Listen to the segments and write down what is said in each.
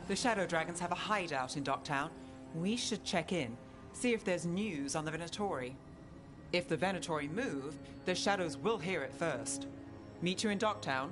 The Shadow Dragons have a hideout in Docktown. We should check in, see if there's news on the Venatori. If the Venatori move, the Shadows will hear it first. Meet you in Docktown.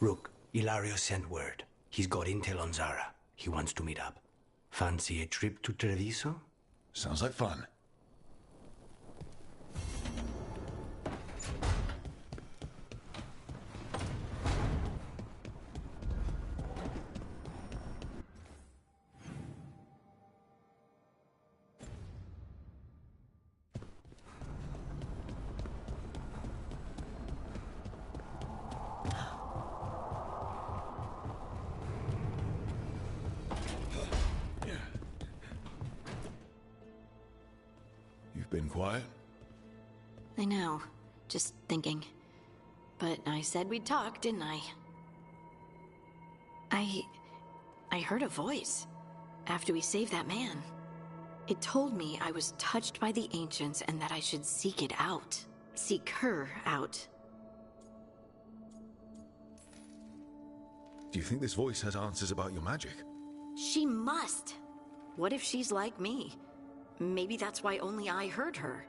Rook, Ilario sent word. He's got intel on Zara. He wants to meet up. Fancy a trip to Treviso? Sounds like fun. Been quiet? I know. Just thinking. But I said we'd talk, didn't I? I heard a voice after we saved that man. It told me I was touched by the Ancients and that I should seek it out. Seek her out. Do you think this voice has answers about your magic? She must! What if she's like me? Maybe that's why only I heard her.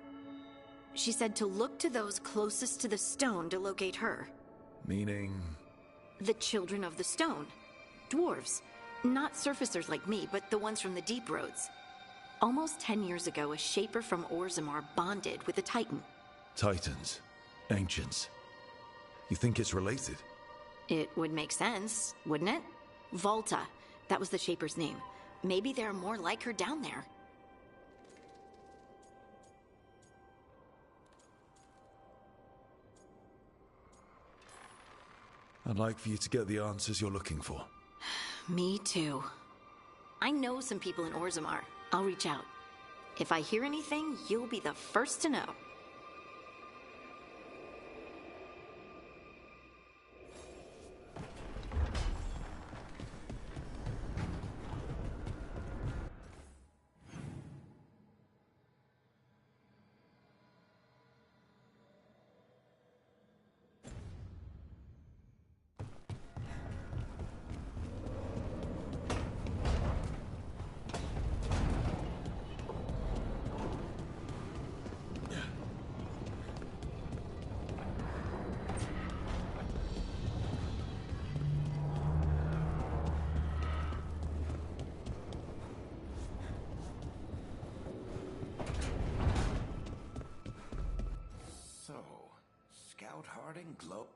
She said to look to those closest to the stone to locate her. Meaning? The children of the stone. Dwarves. Not surfacers like me, but the ones from the deep roads. Almost 10 years ago, a shaper from Orzammar bonded with a titan. Titans. Ancients. You think it's related? It would make sense, wouldn't it? Volta. That was the shaper's name. Maybe there are more like her down there. I'd like for you to get the answers you're looking for. Me too. I know some people in Orzammar. I'll reach out. If I hear anything, you'll be the first to know. Harding Glow.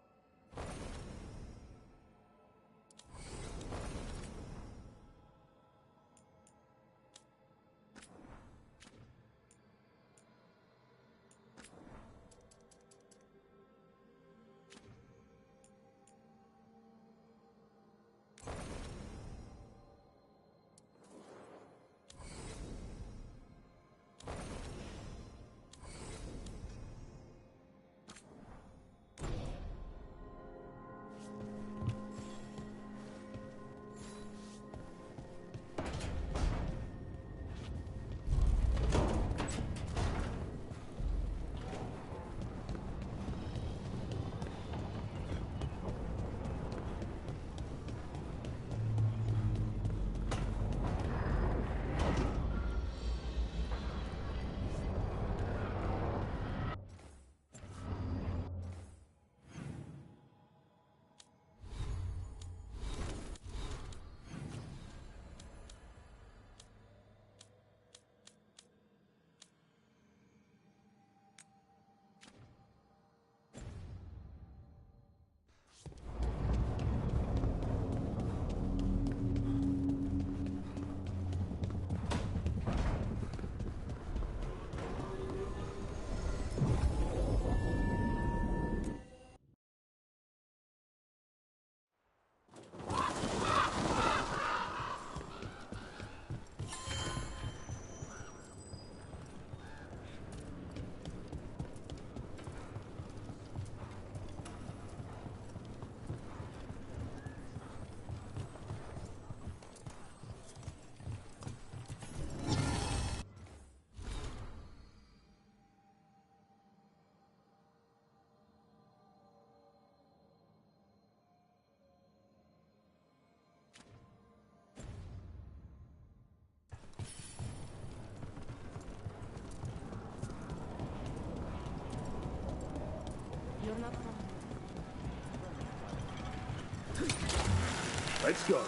Let's go.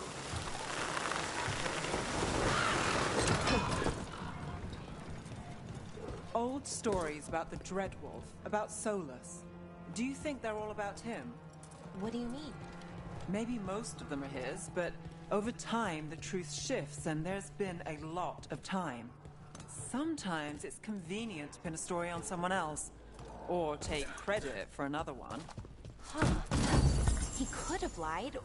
Old stories about the Dreadwolf, about Solus. Do you think they're all about him? What do you mean? Maybe most of them are his, but over time the truth shifts and there's been a lot of time. Sometimes it's convenient to pin a story on someone else, or take credit for another one. Huh. He could have lied,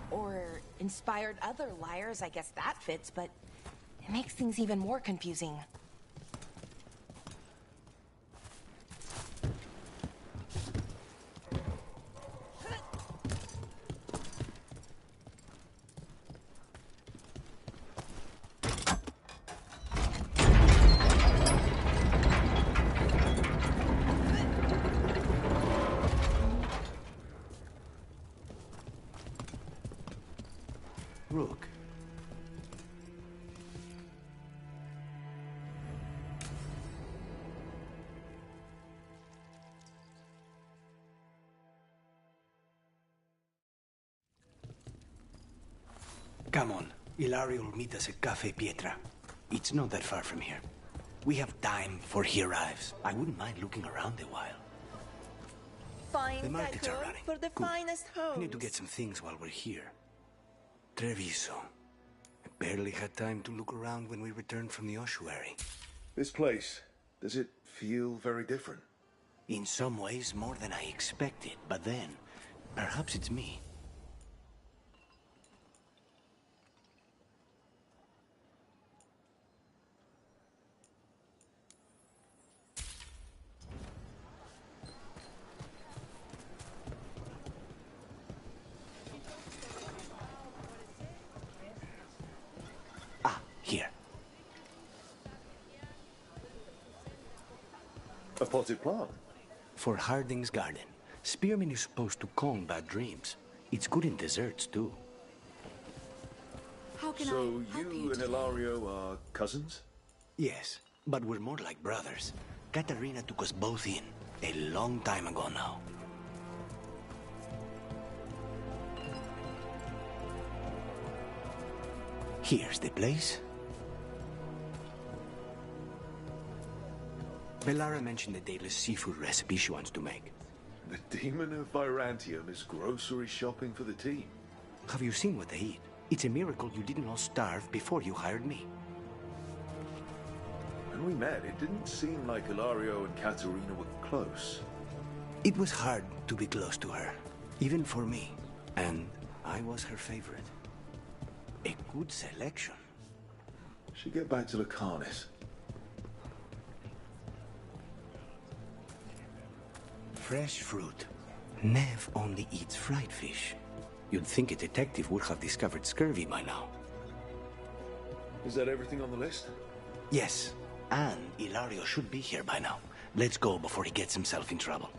or inspired other liars. I guess that fits, but it makes things even more confusing. Rook. Come on. Ilario will meet us at Cafe Pietra. It's not that far from here. We have time before he arrives. I wouldn't mind looking around a while. Fine The markets are settle running. for the Good. finest homes. I need to get some things while we're here. Treviso. I barely had time to look around when we returned from the ossuary. This place, does it feel very different? In some ways, more than I expected. But then, perhaps it's me. Here. A potted plant? For Harding's garden. Spearmint is supposed to calm bad dreams. It's good in desserts, too. How can So I help you and Ilario are cousins? Yes, but we're more like brothers. Katarina took us both in, a long time ago now. Here's the place. Bellara mentioned the daily seafood recipe she wants to make. The demon of Virantium is grocery shopping for the team. Have you seen what they eat? It's a miracle you didn't all starve before you hired me. When we met, it didn't seem like Ilario and Katerina were close. It was hard to be close to her, even for me. And I was her favorite. A good selection. Should get back to the Carnis. Fresh fruit. Nev only eats fried fish. You'd think a detective would have discovered scurvy by now. Is that everything on the list? Yes, and Ilario should be here by now. Let's go before he gets himself in trouble.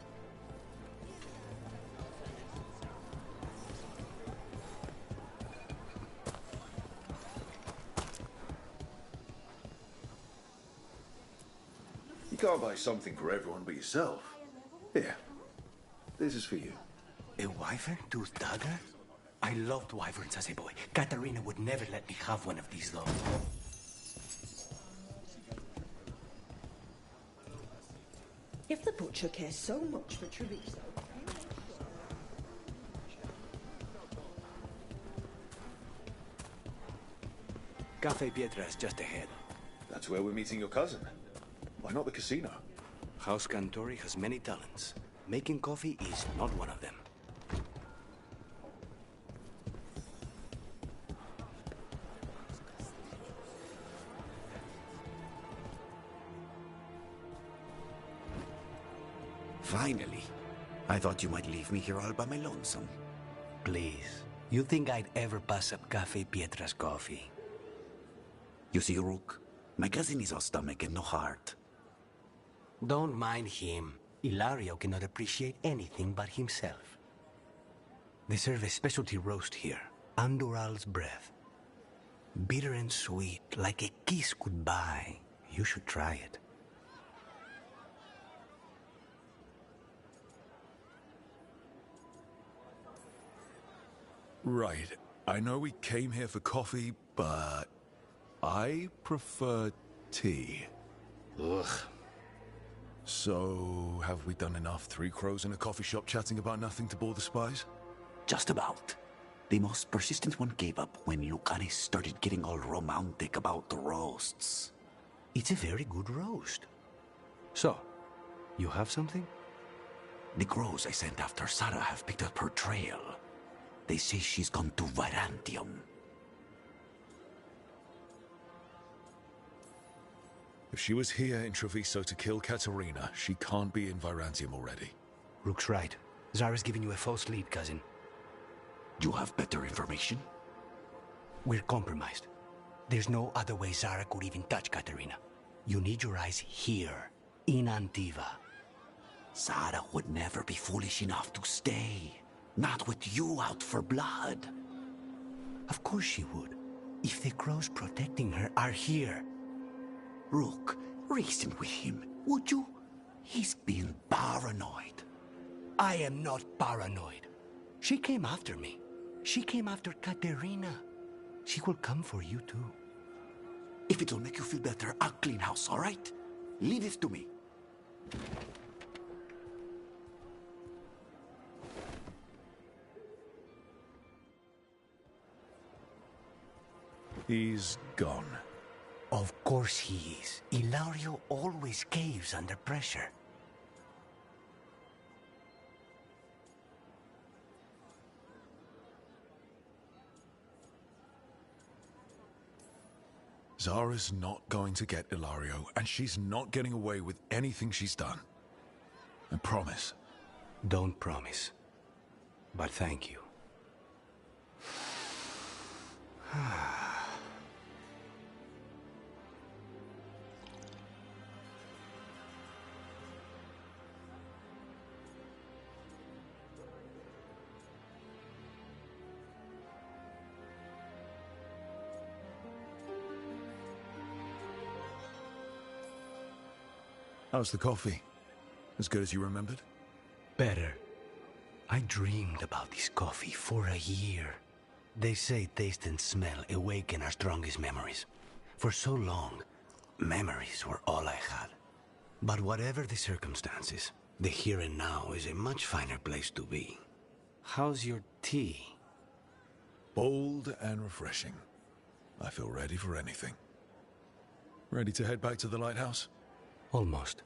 You can't buy something for everyone but yourself. Here, this is for you. A wyvern tooth dagger? I loved wyverns as a boy. Katarina would never let me have one of these, though. If the butcher cares so much for Treviso, Cafe Pietra is just ahead. That's where we're meeting your cousin. Why not the casino? House Cantori has many talents. Making coffee is not one of them. Finally. I thought you might leave me here all by my lonesome. Please. You think I'd ever pass up Cafe Pietra's coffee? You see, Rook, my cousin is all stomach and no heart. Don't mind him. Ilario cannot appreciate anything but himself. They serve a specialty roast here, Andoral's breath. Bitter and sweet, like a kiss goodbye. You should try it. Right. I know we came here for coffee, but I prefer tea. Ugh. So, have we done enough Three Crows in a coffee shop chatting about nothing to bore the spies? Just about. The most persistent one gave up when Lucanis started getting all romantic about the roasts. It's a very good roast. So, you have something? The crows I sent after Sarah have picked up her trail. They say she's gone to Virantium. If she was here in Treviso to kill Katerina, she can't be in Virantium already. Rook's right. Zara's giving you a false lead, cousin. You have better information? We're compromised. There's no other way Zara could even touch Katerina. You need your eyes here, in Antiva. Sarah would never be foolish enough to stay. Not with you out for blood. Of course she would. If the crows protecting her are here. Rook, reason with him, would you? He's being paranoid. I am not paranoid. She came after me. She came after Katerina. She will come for you too. If it'll make you feel better, I'll clean house, all right? Leave it to me. He's gone. Of course he is. Ilario always caves under pressure. Zara's not going to get Ilario, and she's not getting away with anything she's done. I promise. Don't promise. But thank you. How's the coffee? As good as you remembered? Better. I dreamed about this coffee for a year. They say taste and smell awaken our strongest memories. For so long, memories were all I had. But whatever the circumstances, the here and now is a much finer place to be. How's your tea? Bold and refreshing. I feel ready for anything. Ready to head back to the lighthouse? Almost.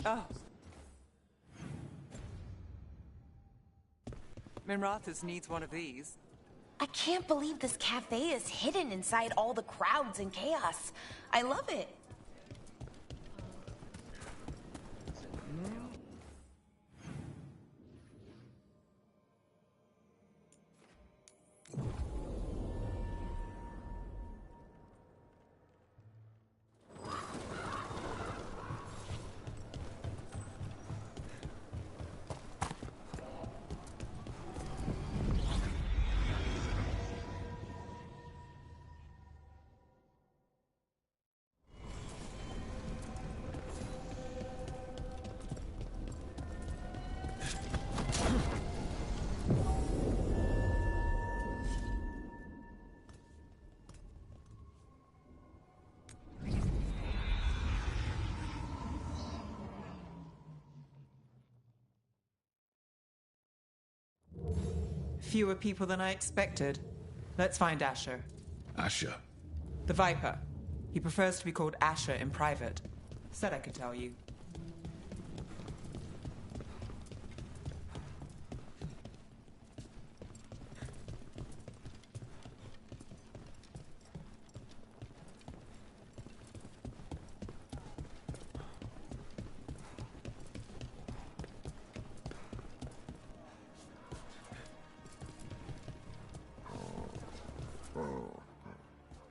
Oh. Minrathous needs one of these. I can't believe this cafe is hidden inside all the crowds and chaos. I love it. Fewer people than I expected. Let's find Asher. Asher. The Viper. He prefers to be called Asher in private. Said I could tell you.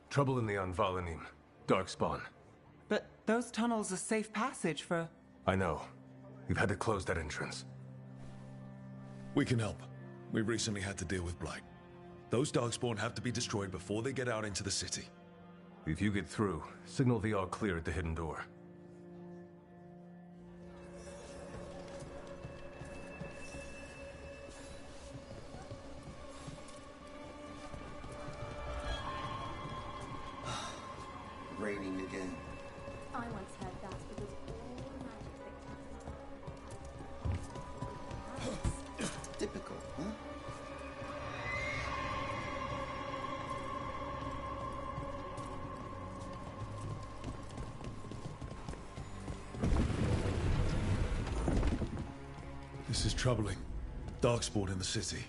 Trouble in the Anvalanim. Darkspawn. But those tunnels are safe passage for... I know. We've had to close that entrance. We can help. We recently had to deal with Blight. Those Darkspawn have to be destroyed before they get out into the city. If you get through, signal the all clear at the hidden door. Raining again. I once had that because all magic Typical, huh? This is troubling. Darkspawn in the city.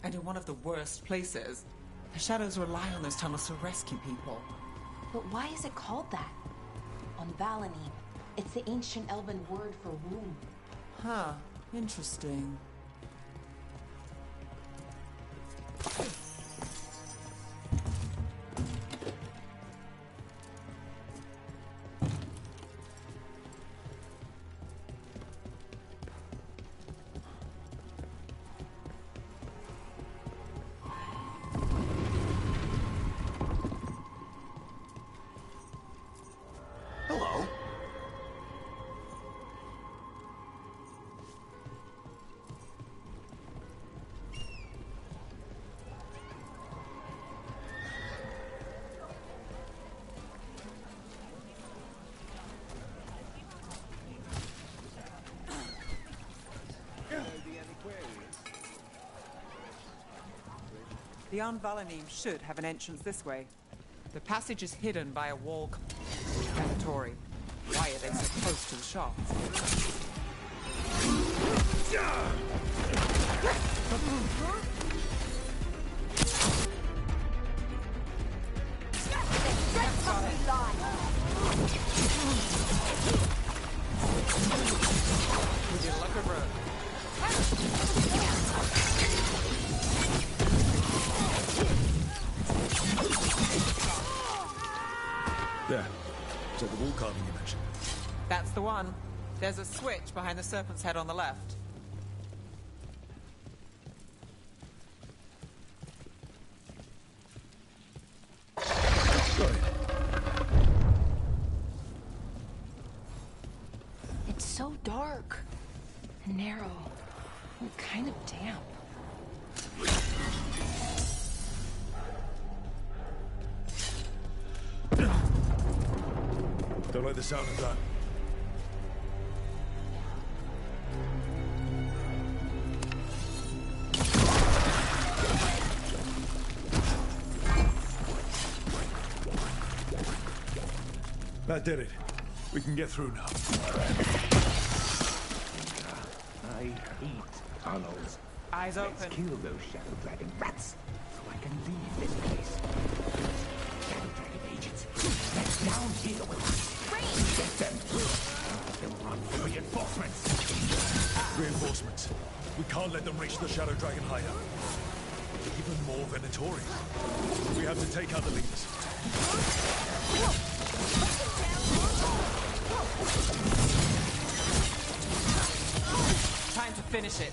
And in one of the worst places. The Shadows rely on those tunnels to rescue people. But why is it called that? On Valanim, it's the ancient elven word for womb. Huh. Interesting. Hello. The Anvalanim should have an entrance this way. The passage is hidden by a wall. Mandatory. Why are they so close to the shops? With your luck of road. There. Is that the wall carving you mentioned? That's the one. There's a switch behind the serpent's head on the left. Got it. It's so dark and narrow and kind of damp. Don't like the sound of that. That did it. We can get through now. hate tunnels. Eyes Let's open. kill those Shadow Dragon rats so I can leave this place. Shadow Dragon agents, they're down here with us. Get them. They'll run for reinforcements. Reinforcements. We can't let them reach the Shadow Dragon hideout. Even more Venatori. We have to take out the leaders. Time to finish it.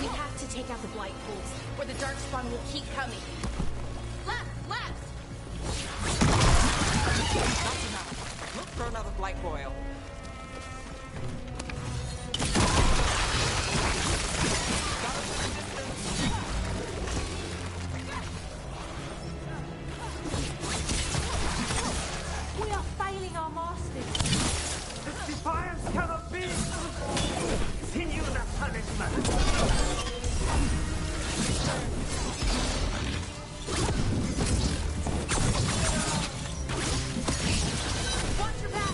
We have to take out the blight pools, or the darkspawn will keep coming. Left! That's enough. Look for another blight boil. We are failing our masters. This defiance cannot be! Continue the punishment! Watch your back.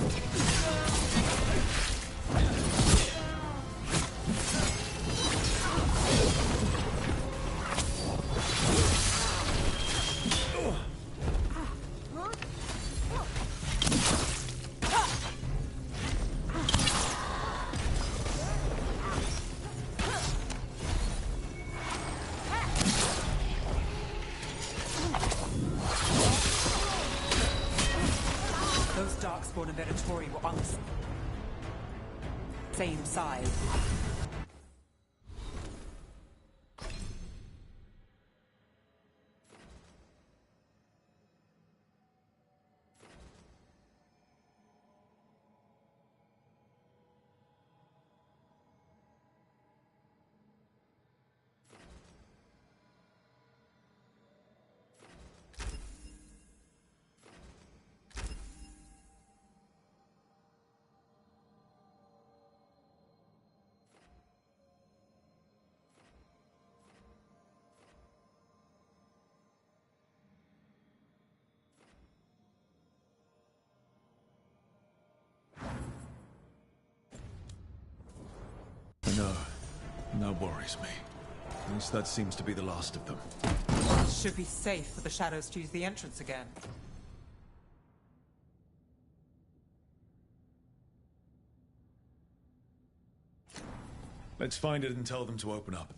Those Darkspawn and Venatori were on the same side. No. That worries me. At least that seems to be the last of them. Should be safe for the shadows to use the entrance again. Let's find it and tell them to open up.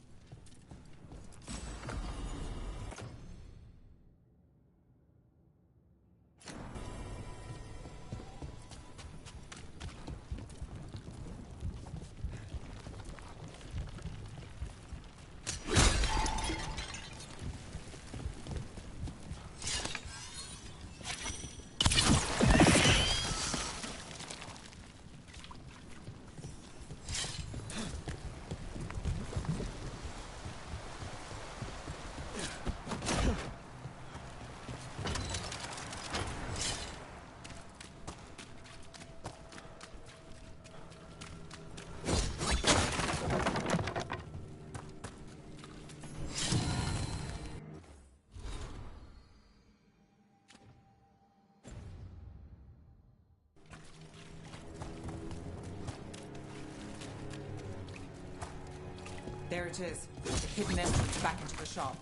There it is. The hidden entrance back into the shop.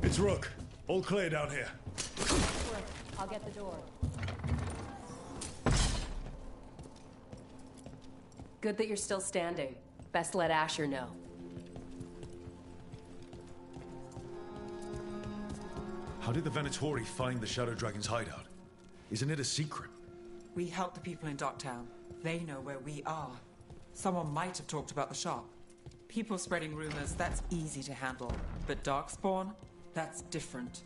It's Rook. All clear down here. I'll get the door. Good that you're still standing. Best let Asher know. How did the Venatori find the Shadow Dragon's hideout? Isn't it a secret? We help the people in Docktown. They know where we are. Someone might have talked about the shop. People spreading rumors, that's easy to handle. But Darkspawn? That's different.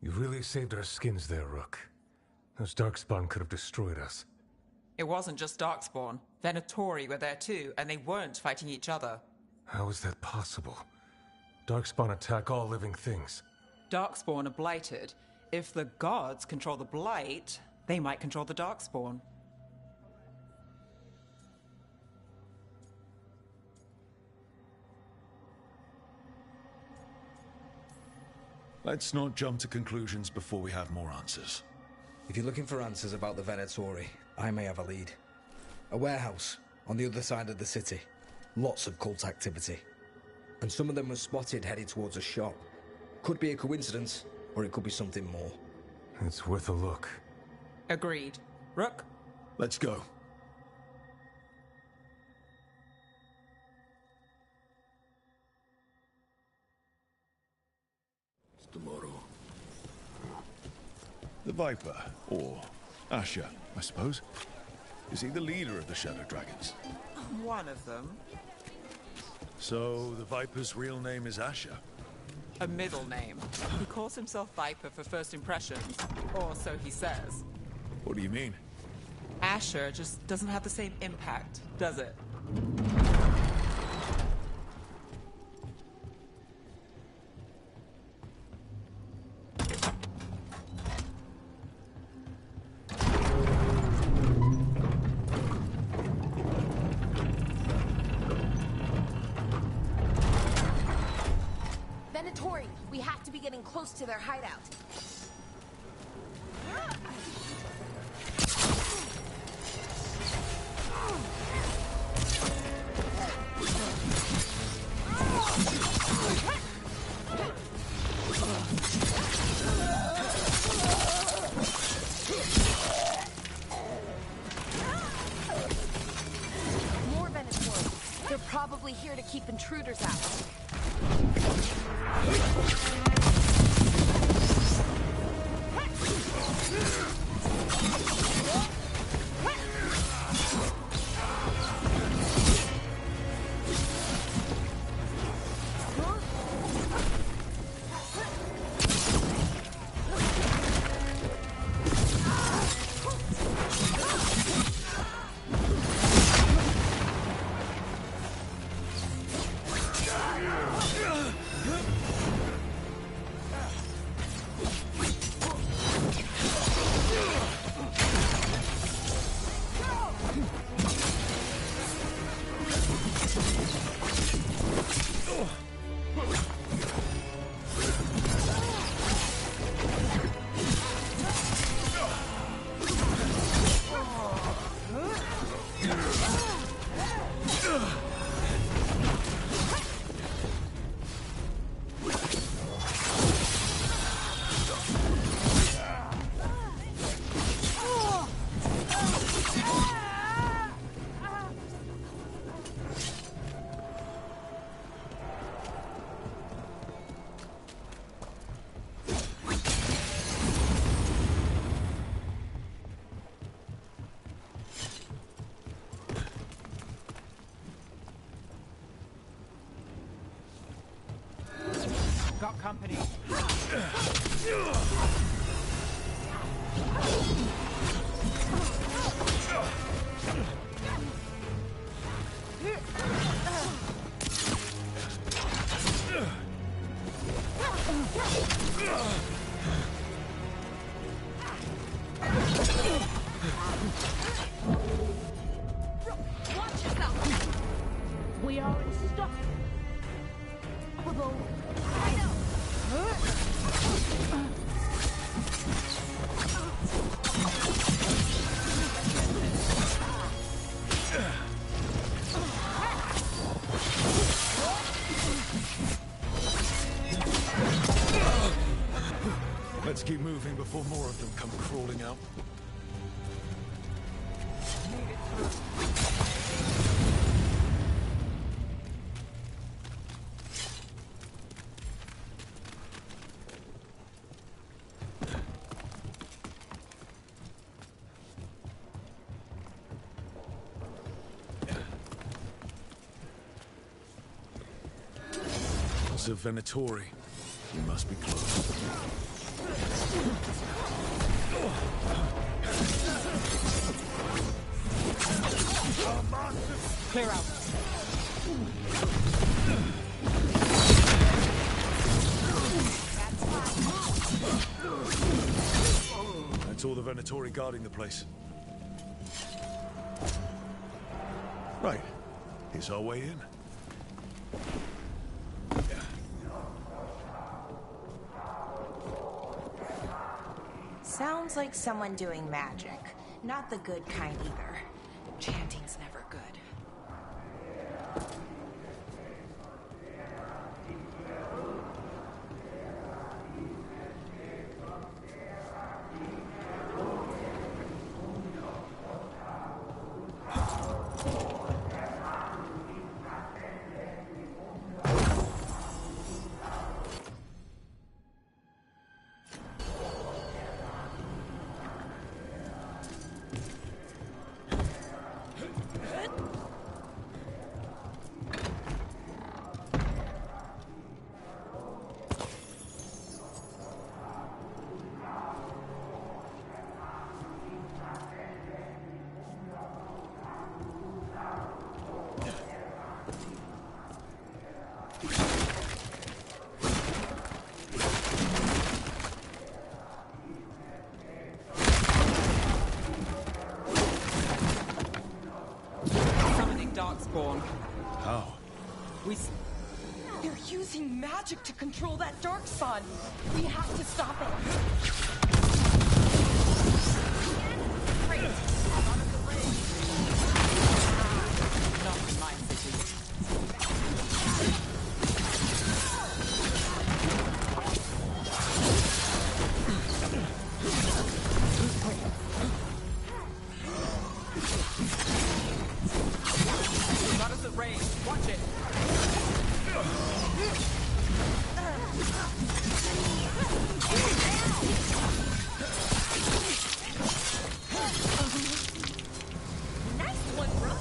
You really saved our skins there, Rook. Those Darkspawn could have destroyed us. It wasn't just Darkspawn. Venatori were there too, and they weren't fighting each other. How is that possible? Darkspawn attack all living things. Darkspawn are blighted. If the gods control the blight, they might control the Darkspawn. Let's not jump to conclusions before we have more answers. If you're looking for answers about the Venatori, I may have a lead. A warehouse on the other side of the city. Lots of cult activity. And some of them were spotted headed towards a shop. Could be a coincidence, or it could be something more. It's worth a look. Agreed. Rook? Let's go. Tomorrow. The Viper, or Asher, I suppose. Is he the leader of the Shadow Dragons? One of them. So, the Viper's real name is Asher? A middle name. He calls himself Viper for first impressions, or so he says. What do you mean? Asher just doesn't have the same impact, does it? Venatori, we have to be getting close to their hideout. More Venatori. They're probably here to keep intruders out. Got company. Watch yourself! We are stuck. Although, I know! Let's keep moving before more of them come crawling out. It's a Venatori. We must be close. Clear out. That's all the Venatori guarding the place. Right. Here's our way in. Sounds like someone doing magic. Not the good kind either. Chanting's never good. How? They're using magic to control that dark sun. We have to stop it. Not in my city. Got us at range. Watch it. Nice one, bro.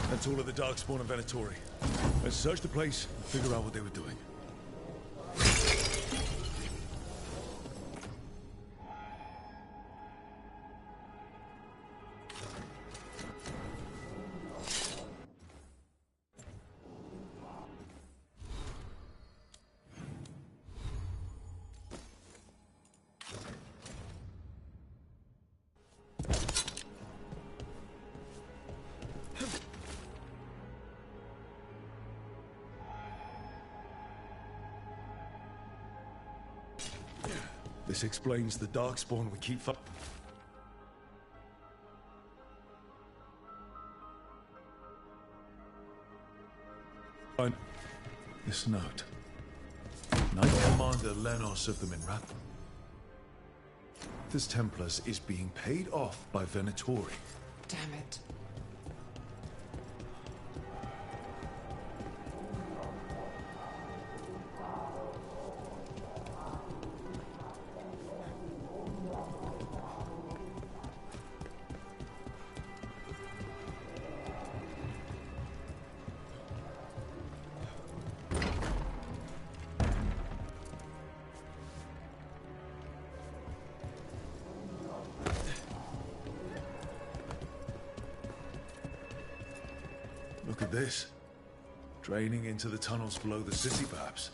That's all of the Darkspawn and Venatori. Let's search the place and figure out what they were doing. This explains the Darkspawn we keep find this note. Knight Commander Lenos of the Minrat. This Templars is being paid off by Venatori. Damn it. Look at this. Draining into the tunnels below the city, perhaps.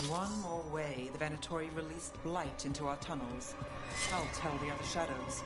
One more way the Venatori released blight into our tunnels. I'll tell the other shadows.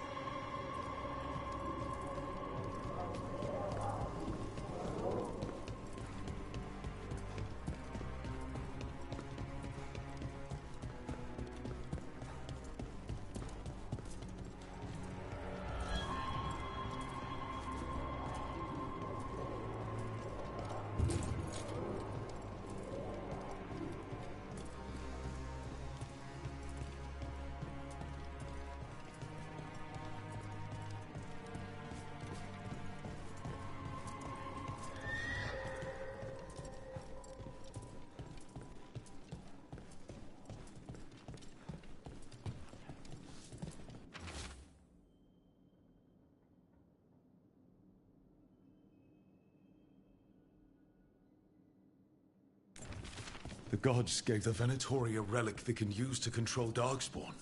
The gods gave the Venatori a relic they can use to control Darkspawn.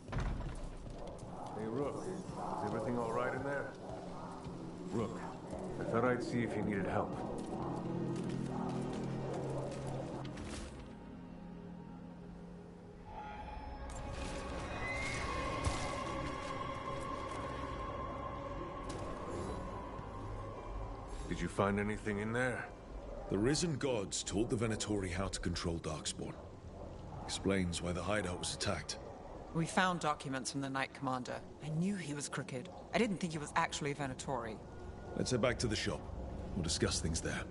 Hey, Rook. Is everything all right in there? Rook, I thought I'd see if you needed help. Did you find anything in there? The risen gods taught the Venatori how to control Darkspawn. Explains why the hideout was attacked. We found documents from the Knight Commander. I knew he was crooked. I didn't think he was actually a Venatori. Let's head back to the shop. We'll discuss things there.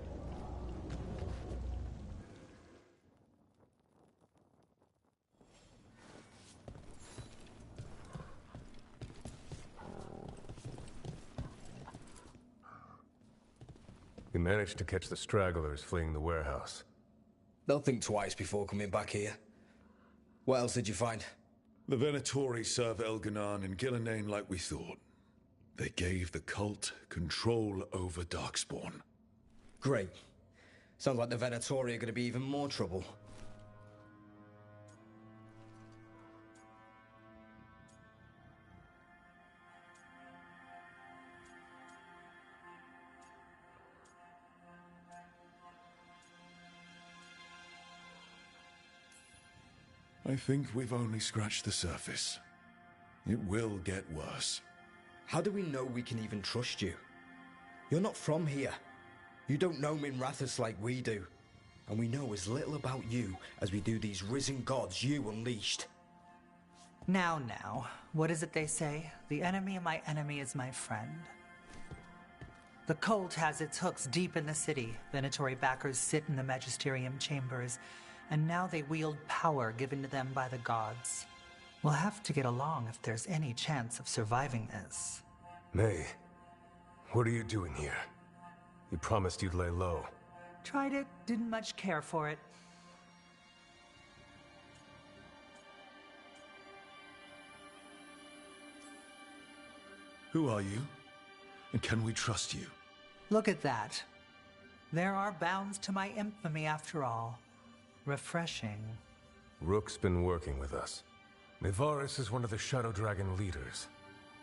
You managed to catch the stragglers fleeing the warehouse. They'll think twice before coming back here. What else did you find? The Venatori serve Elganan and Gillenane like we thought. They gave the cult control over Darkspawn. Great. Sounds like the Venatori are going to be even more trouble. I think we've only scratched the surface. It will get worse. How do we know we can even trust you? You're not from here. You don't know Minrathous like we do. And we know as little about you as we do these risen gods you unleashed. Now, what is it they say? The enemy of my enemy is my friend. The cult has its hooks deep in the city. Venatori backers sit in the magisterium chambers, and now they wield power given to them by the gods. We'll have to get along if there's any chance of surviving this. May, what are you doing here? You promised you'd lay low. Tried it, didn't much care for it. Who are you? And can we trust you? Look at that. There are bounds to my infamy after all. Refreshing. Rook's been working with us. Mevaris is one of the Shadow Dragon leaders.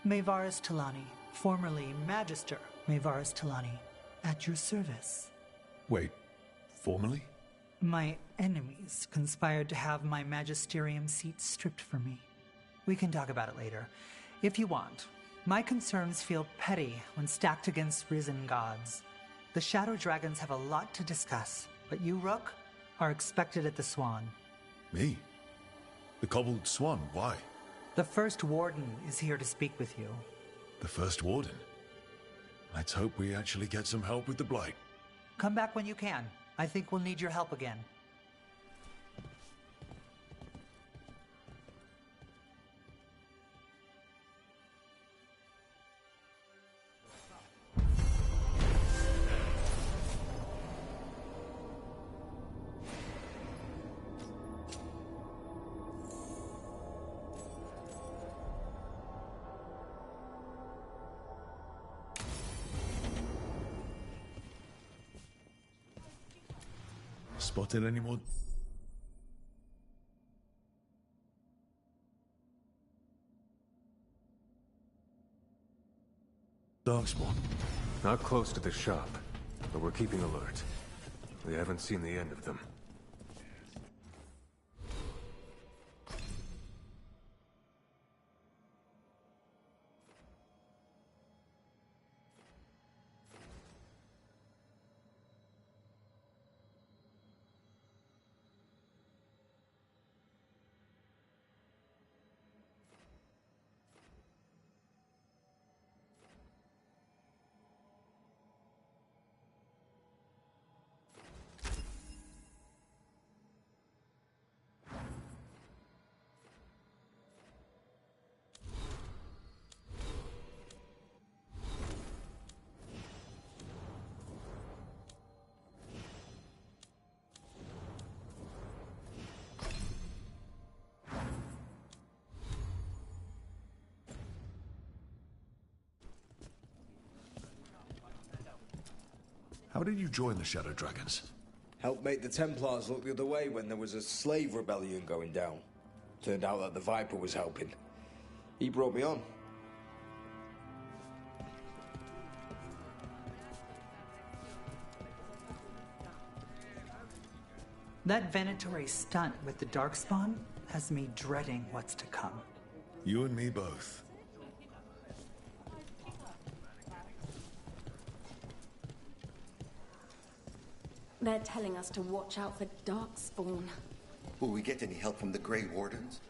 Mevaris Talani, formerly Magister Mevaris Talani, at your service. Wait, formally? My enemies conspired to have my magisterium seat stripped from me. We can talk about it later, if you want. My concerns feel petty when stacked against risen gods. The Shadow Dragons have a lot to discuss, but you, Rook, are expected at the Swan. Me? The Cobbled Swan, why? The First Warden is here to speak with you. The First Warden? Let's hope we actually get some help with the Blight. Come back when you can. I think we'll need your help again. Spotted any more? Darkspawn? Not close to the shop, but we're keeping alert. We haven't seen the end of them. How did you join the Shadow Dragons? Helped make the Templars look the other way when there was a slave rebellion going down. Turned out that the Viper was helping. He brought me on. That Venatori stunt with the Darkspawn has me dreading what's to come. You and me both. They're telling us to watch out for Darkspawn. Will we get any help from the Grey Wardens?